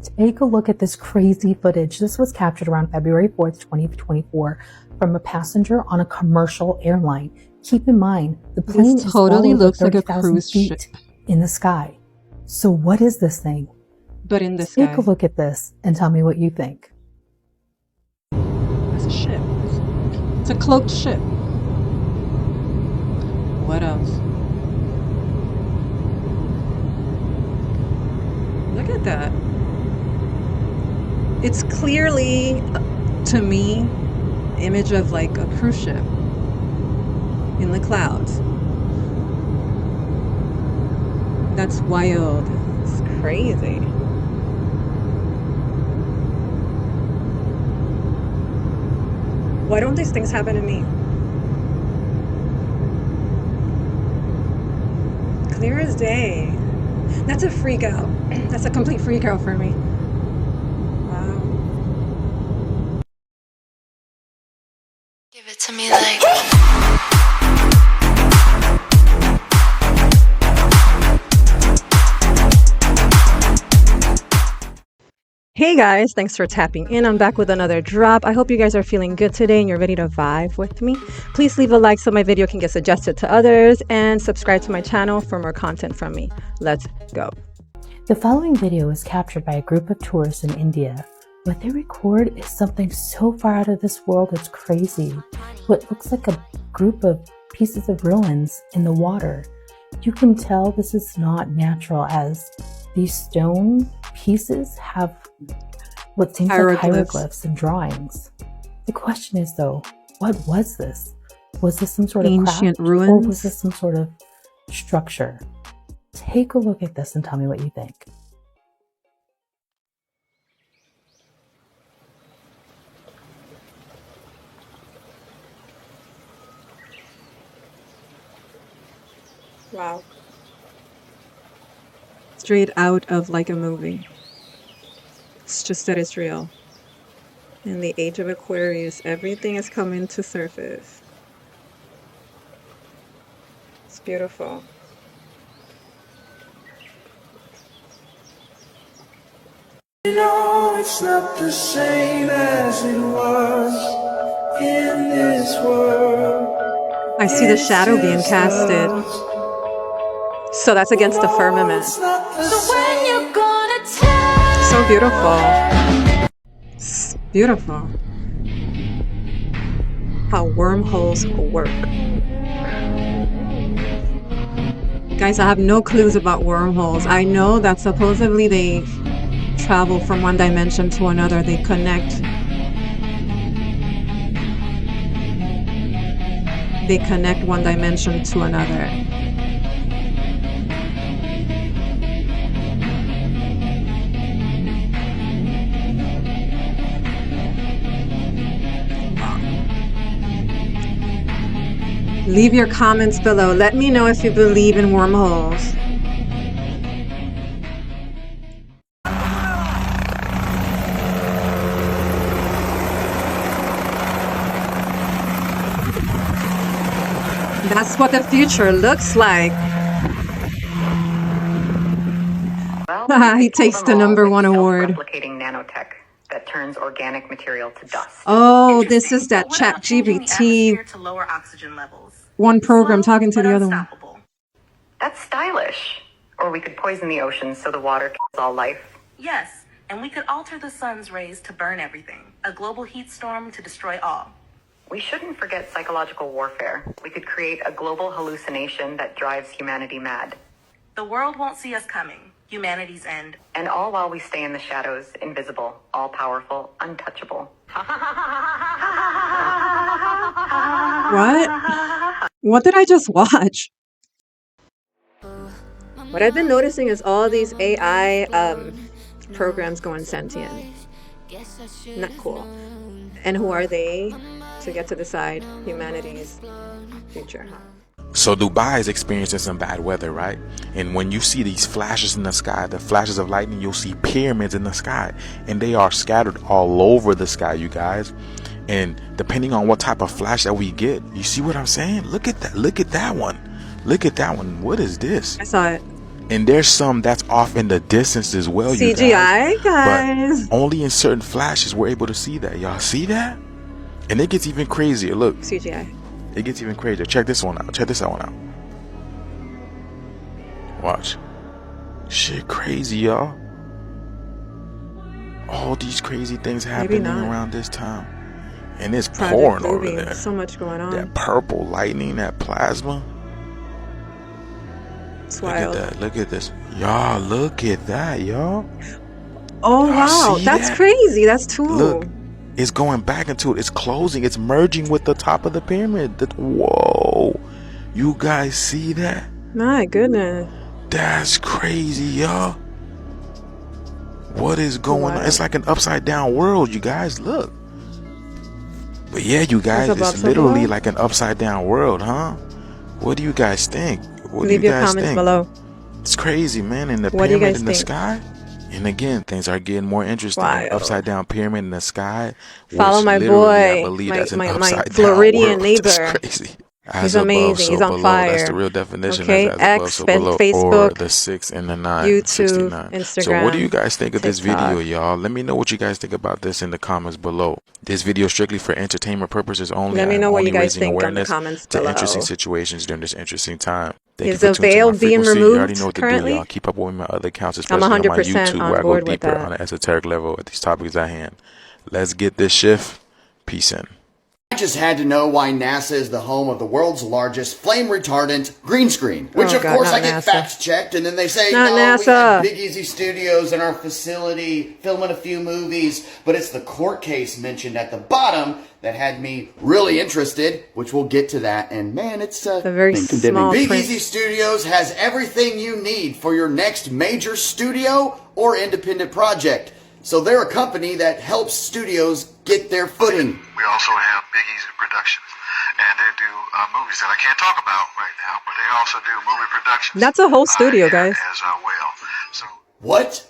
Take a look at this crazy footage. This was captured around February 4th, 2024 from a passenger on a commercial airline. Keep in mind, the plane This totally looks like a cruise ship in the sky. So what is this thing? But in the sky. Take a look at this and tell me what you think. It's a ship. It's a cloaked ship. What else? Look at that. It's clearly, to me, image of like a cruise ship in the clouds. That's wild. It's crazy. Why don't these things happen to me? Clear as day. That's a freak out. That's a complete freak out for me. Wow. Give it to me like. Hey guys, thanks for tapping in. I'm back with another drop. I hope you guys are feeling good today and you're ready to vibe with me. Please leave a like so my video can get suggested to others and subscribe to my channel for more content from me. Let's go. The following video was captured by a group of tourists in India. What they record is something so far out of this world it's crazy. What looks like a group of pieces of ruins in the water. You can tell this is not natural as these stone pieces have what seems like hieroglyphs and drawings. The question is though, what was this? Was this some sort of ancient craft, ruins? or was this some sort of structure? Take a look at this and tell me what you think. Wow. Straight out of like a movie. It's just that it's real. In the age of Aquarius, everything is coming to surface. It's beautiful. You know it's not the same as it was in this world. I see the shadow being casted. So that's against the firmament. So when you gonna tell? So beautiful. It's beautiful. How wormholes work. Guys, I have no clues about wormholes. I know that supposedly they travel from one dimension to another. They connect. They connect one dimension to another. Leave your comments below. Let me know if you believe in wormholes. That's what the future looks like. He takes the #1 award. Replicating nanotech that turns organic material to dust. Oh, this is that ChatGPT to lower oxygen levels. one program talking to the other one. That's stylish. Or we could poison the oceans so the water kills all life. Yes, and we could alter the sun's rays to burn everything. A global heat storm to destroy all. We shouldn't forget psychological warfare. We could create a global hallucination that drives humanity mad. The world won't see us coming. Humanity's end. And all while we stay in the shadows, invisible, all-powerful, untouchable. What? What did I just watch? What I've been noticing is all these AI programs going sentient. Not cool. And who are they to get to decide humanity's future? So Dubai is experiencing some bad weather, right? And when you see these flashes in the sky, the flashes of lightning, you'll see pyramids in the sky, and they are scattered all over the sky, you guys. And depending on what type of flash that we get, you see what I'm saying? Look at that. Look at that one. Look at that one. What is this? I saw it. And there's some that's off in the distance as well, you CGI, guys. But only in certain flashes we're able to see that. Y'all see that? And it gets even crazier. Look. CGI. It gets even crazier. Check this one out. Check this one out. Watch. Shit crazy, y'all. All these crazy things happening around this time. And it's pouring over there. So much going on. That purple lightning, that plasma. It's look wild. at that. Look at this. Y'all, look at that, y'all. Oh, wow. That's crazy. That's too. Look, it's going back into it. It's closing. It's merging with the top of the pyramid. Whoa. You guys see that? My goodness. That's crazy, y'all. What is going on? It's like an upside down world, you guys. Look. But yeah, you guys, it's literally like an upside down world, huh? What do you guys think? Leave your comments below. It's crazy, man. And the pyramid in the sky. And again, things are getting more interesting. An upside down pyramid in the sky. Follow my boy, my Floridian neighbor. That's crazy. He's amazing. He's on fire. That's the real definition. Okay, X, Facebook, or the 6 and the 9, YouTube, 69. Instagram. So what do you guys think of this TikTok. video, y'all? Let me know what you guys think about this in the comments below. This video is strictly for entertainment purposes only. Let me know what you guys think in the awareness comments to below. interesting situations during this interesting time. Is the veil being removed You already know what to currently? do, y'all. Keep up with my other accounts, I'm especially on my 100% YouTube, on where I go board with deeper that. on an esoteric level at these topics at hand. Let's get this shift. Peace in. I just had to know why NASA is the home of the world's largest flame retardant green screen. Which, of course, I get fact checked, and then they say, Not no, NASA. we have Big Easy Studios in our facility filming a few movies. But it's the court case mentioned at the bottom that had me really interested, which we'll get to that. And man, it's a very small Big print. Easy Studios has everything you need for your next major studio or independent project. So they're a company that helps studios get their footing. We also have Big Easy Productions, and they do movies that I can't talk about right now, but they also do movie productions. That's a whole studio, guys. As well. So what?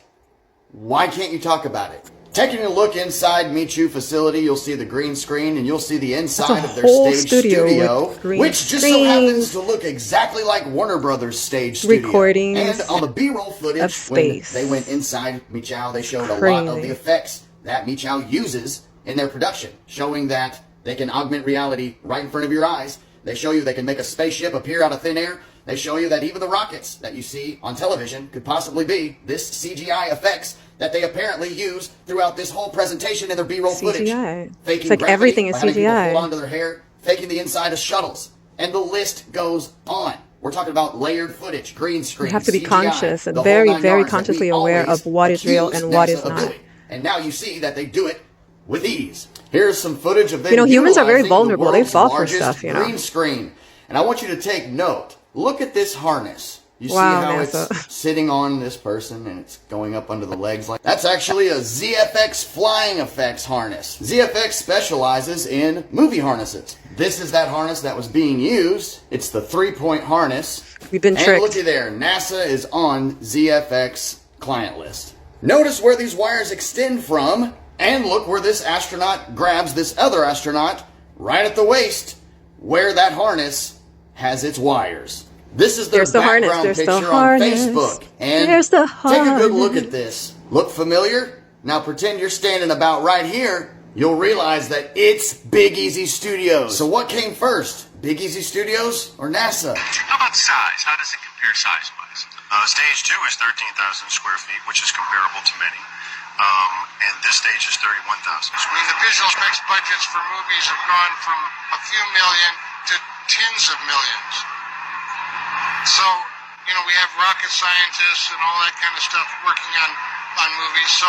Why can't you talk about it? Taking a look inside Michu facility, you'll see the green screen and you'll see the inside of their stage studio, which just so happens to look exactly like Warner Brothers stage studio. Recordings and on the B-roll footage, when they went inside Michow, they showed a lot of the effects that Michow uses in their production, showing that they can augment reality right in front of your eyes. They show you they can make a spaceship appear out of thin air. They show you that even the rockets that you see on television could possibly be this CGI effects that they apparently use throughout this whole presentation in their B-roll footage. Faking It's like everything is CGI. Hold onto their hair, faking the inside of shuttles, and the list goes on. We're talking about layered footage, green screen. You have to be CGI, conscious and the whole very, nine very yards that consciously we aware always of what is real accuse and what is NASA of not. doing. And now you see that they do it with ease. Here's some footage of them. You know, humans are very utilizing vulnerable. the They world's fall for largest stuff, you know. Green screen. And I want you to take note. Look at this harness. You see Wow, how NASA. it's sitting on this person and it's going up under the legs like that's actually a ZFX flying effects harness. ZFX specializes in movie harnesses. This is that harness that was being used. It's the 3-point harness. We've been And tricked. looky there, NASA is on ZFX client list. Notice where these wires extend from, and look where this astronaut grabs this other astronaut right at the waist, where that harness has its wires. This is their background picture on Facebook. And take a good look at this. Look familiar? Now pretend you're standing about right here. You'll realize that it's Big Easy Studios. So what came first? Big Easy Studios or NASA? how about size? How does it compare size-wise? Stage 2 is 13,000 square feet, which is comparable to many. And this stage is 31,000. The visual effects budgets for movies have gone from a few million to tens of millions. So, you know, we have rocket scientists and all that kind of stuff working on movies. So,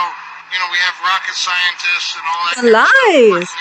you know, we have rocket scientists and all that kind of stuff working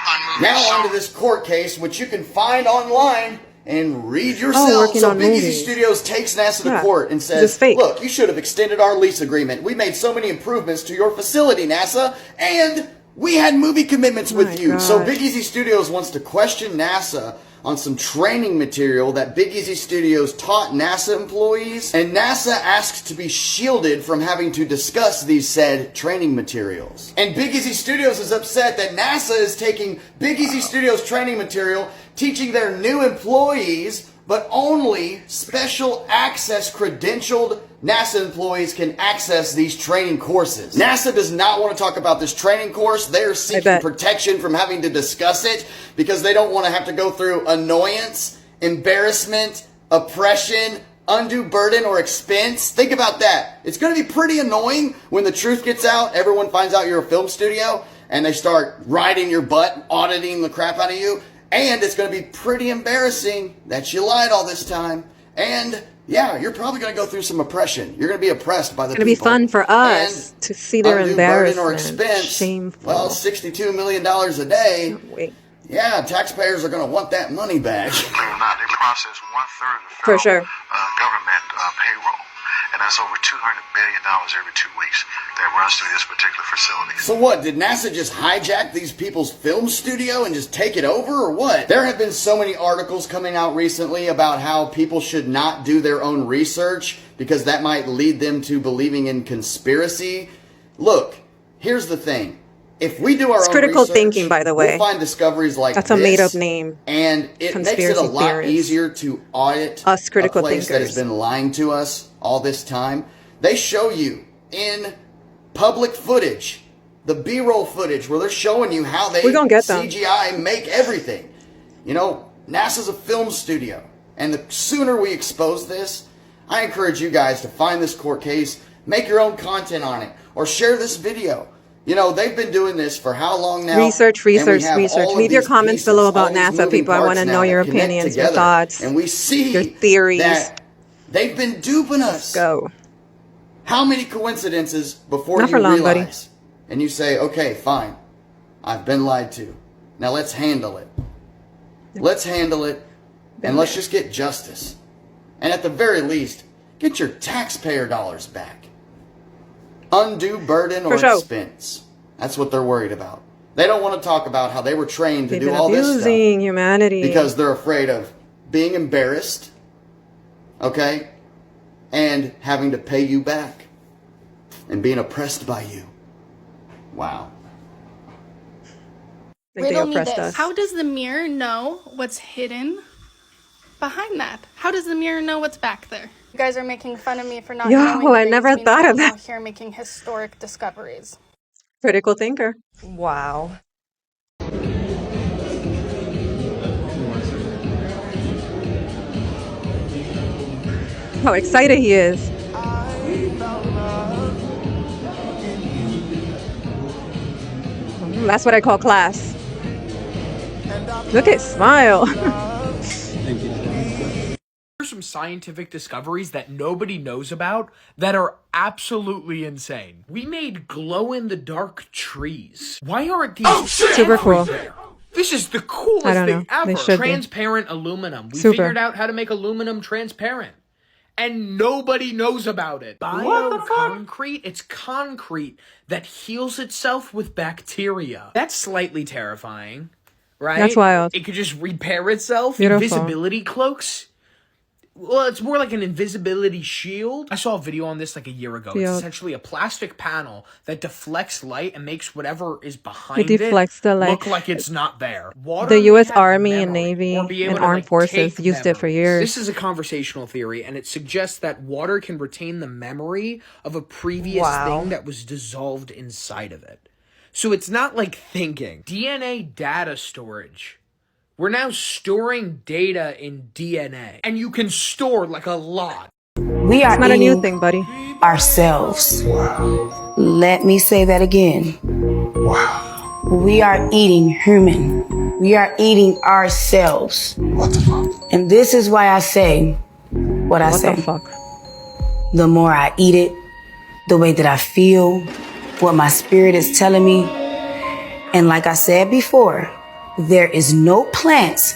on movies. Now onto this court case, which you can find online and read yourself. So Big Easy Studios takes NASA to court and says, look, you should have extended our lease agreement. We made so many improvements to your facility, NASA, and we had movie commitments with you. So Big Easy Studios wants to question NASA on some training material that Big Easy Studios taught NASA employees, and NASA asked to be shielded from having to discuss these said training materials. And Big Easy Studios is upset that NASA is taking Big Easy Studios training material, teaching their new employees but only special access credentialed NASA employees can access these training courses. NASA does not want to talk about this training course. They are seeking protection from having to discuss it because they don't want to have to go through annoyance, embarrassment, oppression, undue burden, or expense. Think about that. It's going to be pretty annoying when the truth gets out. Everyone finds out you're a film studio and they start riding your butt, auditing the crap out of you. And it's going to be pretty embarrassing that you lied all this time. And yeah, you're probably going to go through some oppression. You're going to be oppressed by the people. It's going to be fun for us to see their embarrassment. Or expense, shameful. Well, $62 million a day. Wait. Yeah, taxpayers are going to want that money back. Believe it or not, they process 1/3 of the For sure. government payroll. And that's over $200 billion every 2 weeks that runs through this particular facility. So what, did NASA just hijack these people's film studio and just take it over, or what? There have been so many articles coming out recently about how people should not do their own research because that might lead them to believing in conspiracy. Look, here's the thing. If we do our own critical research, thinking, by the way. We'll find discoveries like That's this. a made-up name. And it makes it a lot easier to audit us critical a place that has thinkers. been lying to us all this time. They show you in public footage, the B-roll footage, where they're showing you how they CGI make everything. You know, NASA's a film studio. And the sooner we expose this, I encourage you guys to find this court case, make your own content on it, or share this video. You know, they've been doing this for how long now? Research. Leave your comments below about NASA, people. I want to know your opinions, your thoughts, and we see your theories. That they've been duping us. Let's go. How many coincidences before Not you for long, realize? And you say, okay, fine. I've been lied to. Now let's handle it. Let's handle it, and let's just get justice. And at the very least, get your taxpayer dollars back. Undue burden or expense. That's what they're worried about. They don't want to talk about how they were trained to do all this stuff. Abusing humanity. Because they're afraid of being embarrassed, okay, and having to pay you back and being oppressed by you. Wow. Riddle me this. How does the mirror know what's hidden behind that? How does the mirror know what's back there? You guys are making fun of me for not knowing things. I never thought of that. I'm out here making historic discoveries. Critical thinker. Wow. How excited he is. That's what I call class. Look at smile. Thank you. There's some scientific discoveries that nobody knows about that are absolutely insane. We made glow-in-the-dark trees. Why aren't these super cool? This is the coolest thing ever. Transparent aluminum. We figured out how to make aluminum transparent. And nobody knows about it. Bioconcrete? It's concrete that heals itself with bacteria. That's slightly terrifying, right? That's wild. It could just repair itself. Beautiful. Invisibility cloaks? Well, it's more like an invisibility shield. I saw a video on this like a year ago. It's essentially a plastic panel that deflects light and makes whatever is behind it look like it's not there. The U.S. Army and Navy and Armed Forces used it for years. This is a conversational theory, and it suggests that water can retain the memory of a previous thing that was dissolved inside of it. So it's not like thinking. DNA data storage. We're now storing data in DNA. And you can store like a lot. We are not a new thing, buddy. Ourselves. Wow. Let me say that again. Wow. We are eating human. We are eating ourselves. What the fuck? And this is why I say what I say. What the fuck? The more I eat it, the way that I feel, what my spirit is telling me. And like I said before, there is no plants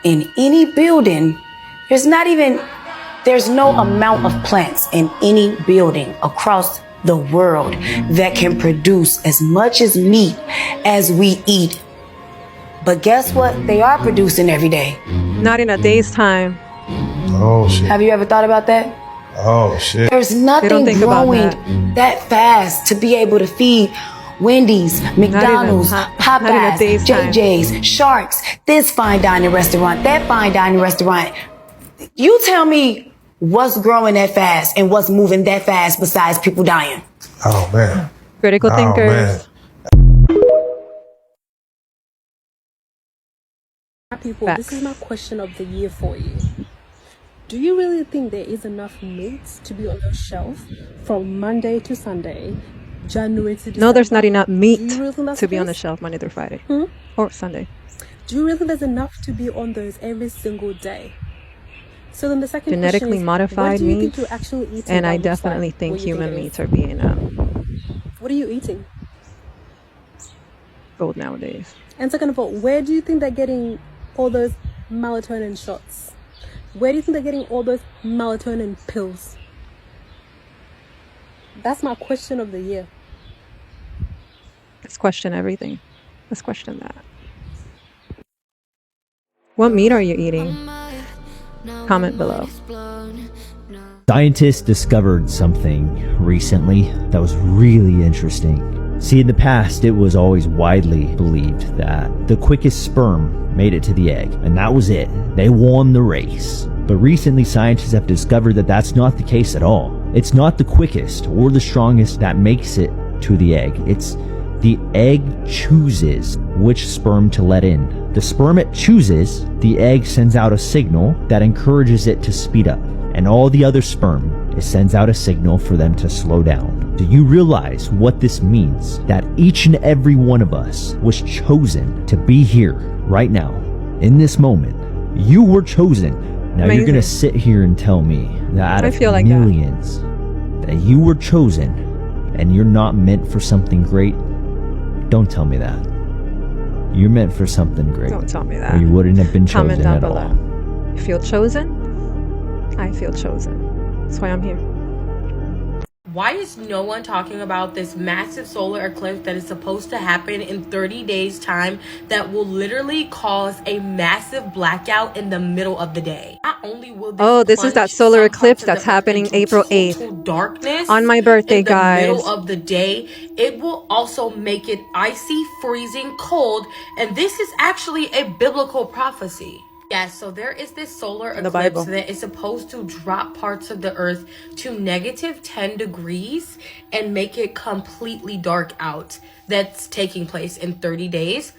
in any building. There's no amount of plants in any building across the world that can produce as much as meat as we eat. But guess what? They are producing every day. Not in a day's time. Oh, shit. Have you ever thought about that? Oh, shit. There's nothing growing that fast to be able to feed Wendy's, McDonald's, Popeyes, JJ's, Sharks, this fine dining restaurant, that fine dining restaurant. You tell me what's growing that fast and what's moving that fast besides people dying. Oh, man. Critical thinkers. People, this is my question of the year for you. Do you really think there is enough meat to be on your shelf from Monday to Sunday, January to December? No, there's not enough meat really to be on the shelf Monday through Friday or Sunday. Do you really think there's enough to be on those every single day? So then the second genetically question is, modified meats, and I definitely think human meats are being what are you eating? Gold nowadays. And second of all, where do you think they're getting all those melatonin shots? Where do you think they're getting all those melatonin pills? That's my question of the year. Let's question everything. Let's question that. What meat are you eating? Comment below. Scientists discovered something recently that was really interesting. See, in the past, it was always widely believed that the quickest sperm made it to the egg, and that was it. They won the race. But recently, scientists have discovered that that's not the case at all. It's not the quickest or the strongest that makes it to the egg. It's the egg chooses which sperm to let in. The sperm it chooses, the egg sends out a signal that encourages it to speed up. And all the other sperm, it sends out a signal for them to slow down. Do you realize what this means? That each and every one of us was chosen to be here right now, in this moment. You were chosen. Now you're gonna sit here and tell me that out of millions, that you were chosen and you're not meant for something great? Don't tell me that. You're meant for something great. Don't tell me that. Or you wouldn't have been chosen Comment down at below. all. You feel chosen? I feel chosen. That's why I'm here. Why is no one talking about this massive solar eclipse that is supposed to happen in 30 days time that will literally cause a massive blackout in the middle of the day? Not only will this is that solar eclipse that's happening April 8th. Darkness on my birthday, in the guys. middle of the day, it will also make it icy, freezing cold, and this is actually a biblical prophecy. Yes, so there is this solar eclipse that is supposed to drop parts of the earth to -10 degrees and make it completely dark out. That's taking place in 30 days.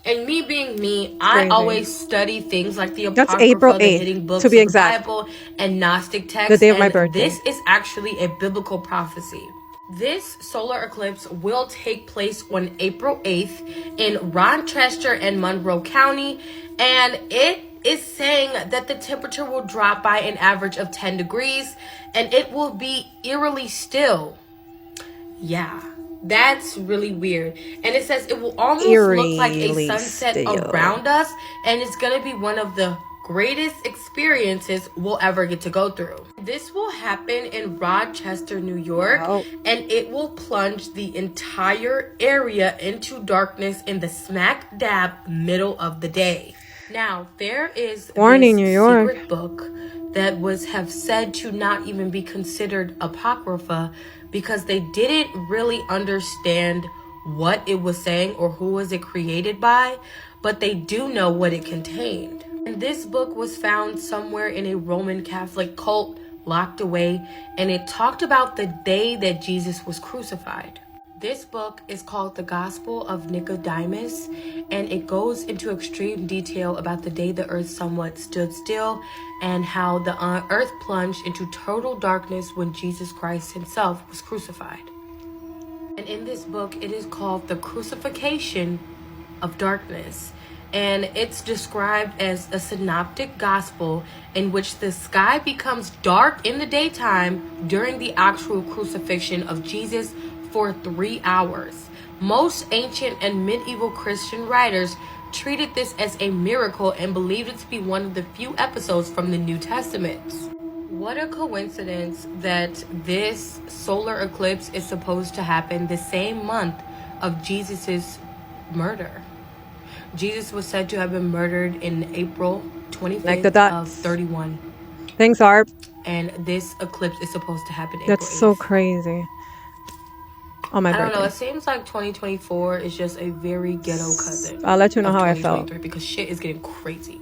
And me being me, I always study things like the That's Apocrypha, April the 8th, hidden books to be of the exact. Bible, and Gnostic texts. The day of my and birthday. This is actually a biblical prophecy. This solar eclipse will take place on April 8th in Rochester and Monroe County, and it is saying that the temperature will drop by an average of 10 degrees and it will be eerily still. Yeah, that's really weird. And it says it will almost look like a sunset around us, and it's going to be one of the greatest experiences we'll ever get to go through. This will happen in Rochester, New York, and it will plunge the entire area into darkness in the smack dab middle of the day. Now, there is Warning, this New York. secret book that have said to not even be considered apocrypha because they didn't really understand what it was saying or who was it created by, but they do know what it contained. And this book was found somewhere in a Roman Catholic cult, locked away, and it talked about the day that Jesus was crucified. This book is called The Gospel of Nicodemus, and it goes into extreme detail about the day the earth somewhat stood still and how the earth plunged into total darkness when Jesus Christ himself was crucified. And in this book, it is called The Crucifixion of Darkness. And it's described as a synoptic gospel in which the sky becomes dark in the daytime during the actual crucifixion of Jesus for 3 hours. Most ancient and medieval Christian writers treated this as a miracle and believed it to be one of the few episodes from the New Testament. What a coincidence that this solar eclipse is supposed to happen the same month of Jesus's murder. Jesus was said to have been murdered in April 25th of 31. Thanks, Arp. And this eclipse is supposed to happen April 8th. That's so crazy. On my birthday. I don't know. It seems like 2024 is just a very ghetto cousin. I'll let you know how I felt. Because shit is getting crazy.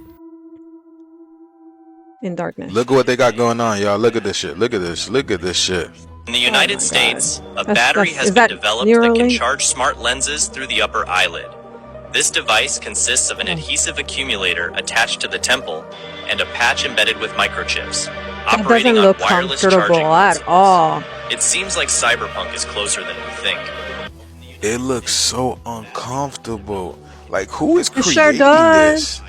in darkness. Look at what they got going on, y'all. Look at this shit. Look at this. Look at this shit. In the United States, a battery has been developed that can charge smart lenses through the upper eyelid. This device consists of an adhesive accumulator attached to the temple and a patch embedded with microchips, operating on wireless charging at all. It seems like Cyberpunk is closer than we think. It looks so uncomfortable. Like, who is creating sure this?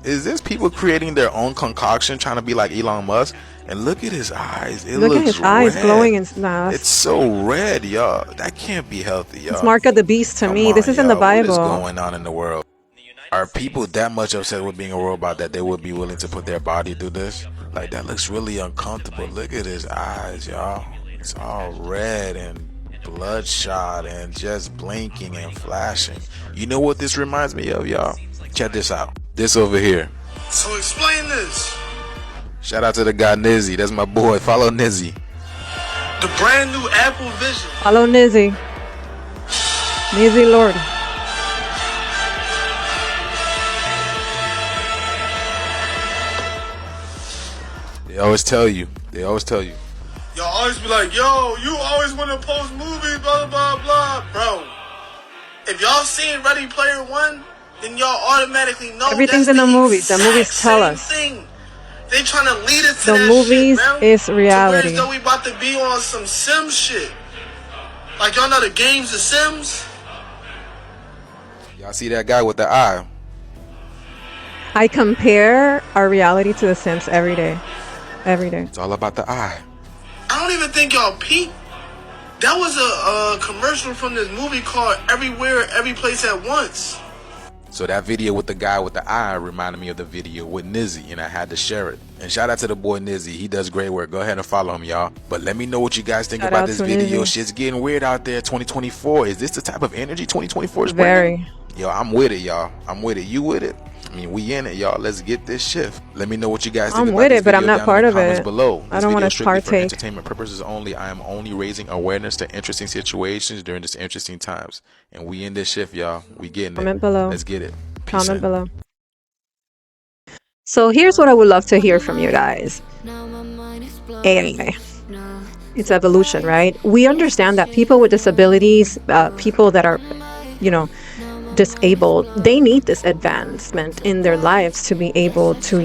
Is this people creating their own concoction, trying to be like Elon Musk? And look at his eyes. It look looks at his red. eyes glowing in mask. It's so red, y'all. That can't be healthy, y'all. It's Mark of the Beast to me. This is in the Bible. What is going on in the world? Are people that much upset with being a robot that they would be willing to put their body through this? Like, that looks really uncomfortable. Look at his eyes, y'all. It's all red and bloodshot and just blinking and flashing. You know what this reminds me of, y'all? Check this out. This over here. So explain this. Shout out to the guy Nizzy. That's my boy. Follow Nizzy. The brand new Apple Vision. Follow Nizzy. Nizzy Lord. They always tell you. They always tell you. Y'all always be like, yo, you always want to post movies, blah, blah, blah. Bro, if y'all seen Ready Player One, then y'all automatically know everything's in the movies. The movies tell us. Thing. They trying to lead us to the that movies shit, man. is reality. To where we about to be on some Sims shit. Like, y'all know the games, The Sims? Y'all see that guy with the eye? I compare our reality to The Sims every day. Every day. It's all about the eye. I don't even think y'all peeped. That was a commercial from this movie called Everywhere, Every Place at Once. So that video with the guy with the eye reminded me of the video with Nizzy, and I had to share it. And shout out to the boy Nizzy. He does great work. Go ahead and follow him, y'all. But let me know what you guys think about this video. Shit's getting weird out there. 2024. Is this the type of energy 2024 is bringing? Very. Yo, I'm with it, y'all. I'm with it. You with it? I mean, we in it, y'all. Let's get this shift. Let me know what you guys think I'm about with this it, but I'm video not part down in the of comments it. below. I don't want to partake. For entertainment purposes only. I am only raising awareness to interesting situations during this interesting times. And we in this shift, y'all. We getting it. Comment below. Let's get it. Peace Comment below. So here's what I would love to hear from you guys. AI. It's evolution, right? We understand that people with disabilities, people that are, disabled, they need this advancement in their lives to be able to,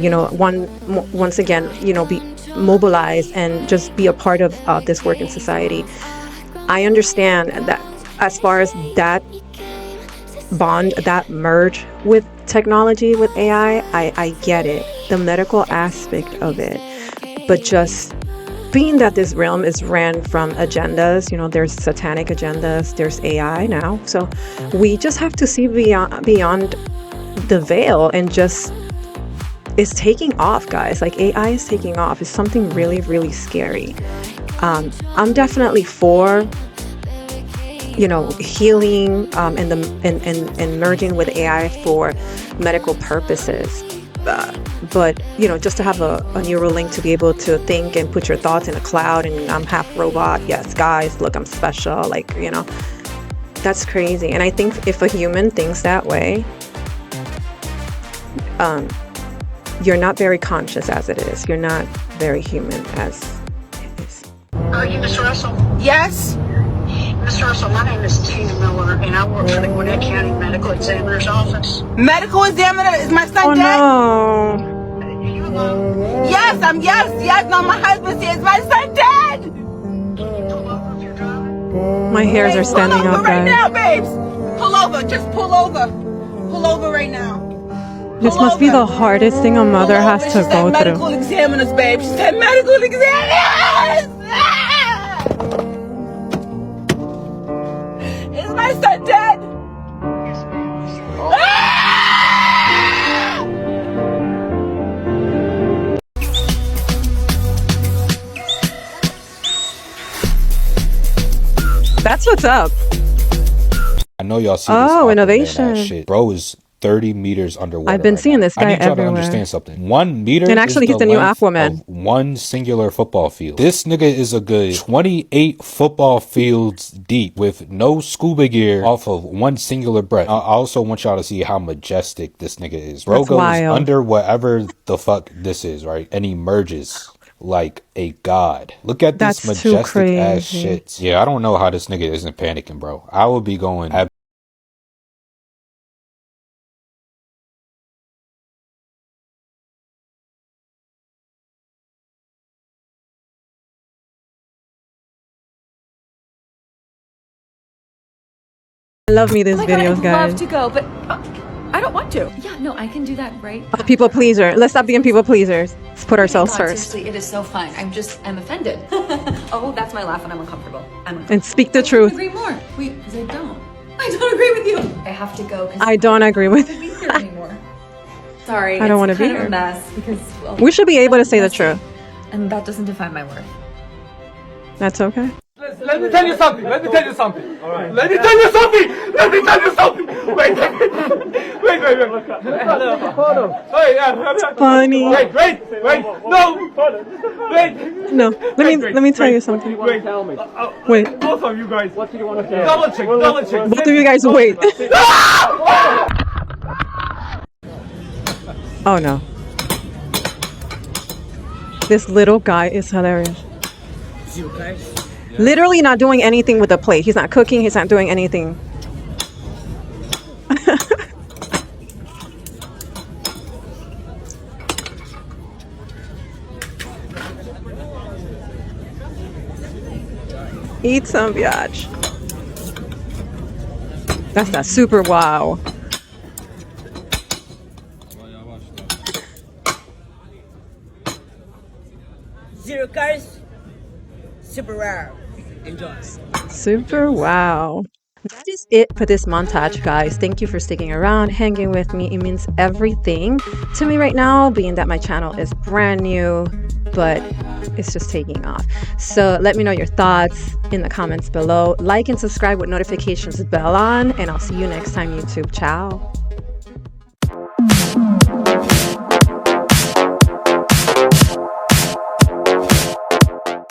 once again, be mobilized and just be a part of this work in society. I understand that as far as that bond, that merge with technology, with AI, I get it, the medical aspect of it, but just being that this realm is ran from agendas, there's satanic agendas, there's AI now, so we just have to see beyond the veil, and just, it's taking off, guys. Like, AI is taking off. It's something really, really scary. I'm definitely for healing and merging with AI for medical purposes. But just to have a neural link to be able to think and put your thoughts in a cloud, and I'm half robot. Yes, guys, look, I'm special. Like, that's crazy. And I think if a human thinks that way, you're not very conscious as it is. You're not very human as it is. Are you Mr. Russell? Yes. Mr. Russell, my name is Tina Miller, and I work for the Gwinnett County Medical Examiner's Office. Medical examiner? Is my son dead? No. Yes, no, my husband says my son dead. My hairs are standing up, right guys. now, babes. Pull over, just pull over. Pull over right now. This must be the hardest thing a mother has to go medical through. Examiners, babe. She said medical examiners. Is my son dead? That's what's up. I know y'all see this. Oh, innovation. Shit. Bro is 30 meters underwater. I've been seeing this guy everywhere. I need y'all to understand something. 1 meter and actually, is he's the new Aquaman. One singular football field. This nigga is a good 28 football fields deep with no scuba gear off of one singular breath. I also want y'all to see how majestic this nigga is. Bro goes under whatever the fuck this is, right? And emerges like a god. Look at this majestic ass shit. Yeah, I don't know how this nigga isn't panicking, bro. I would be going. I love me these videos, guys. I'd love to go, but I don't want to. Yeah, no, I can do that right. People pleaser. Let's stop being people pleasers. Let's put ourselves first. Seriously, it is so fun. I'm offended. Oh, that's my laugh when I'm uncomfortable. And speak the truth. I agree more. Wait, because I don't agree with you. I have to go because I don't agree with you anymore. Sorry, I don't want to be here. here. A mess because we should be able to say the truth. And that doesn't define my worth. That's okay. Let me tell you something. All right. Let me tell you something. Wait. Hold on. Funny. Wait. No. Wait. No. Let me tell you something. Wait. Tell me. Wait. Both of you guys. What do you want to tell me? Double check. Both of you guys wait. Oh no. This little guy is hilarious. Is he okay? Literally not doing anything with the plate. He's not cooking. He's not doing anything. Eat some, biatch. That's that super wow. Zero cars, super rare. Enjoy. Super wow. That is it for this montage, guys. Thank you for sticking around, hanging with me. It means everything to me right now, being that my channel is brand new, but it's just taking off. So let me know your thoughts in the comments below. Like and subscribe with notifications bell on, and I'll see you next time, YouTube. Ciao.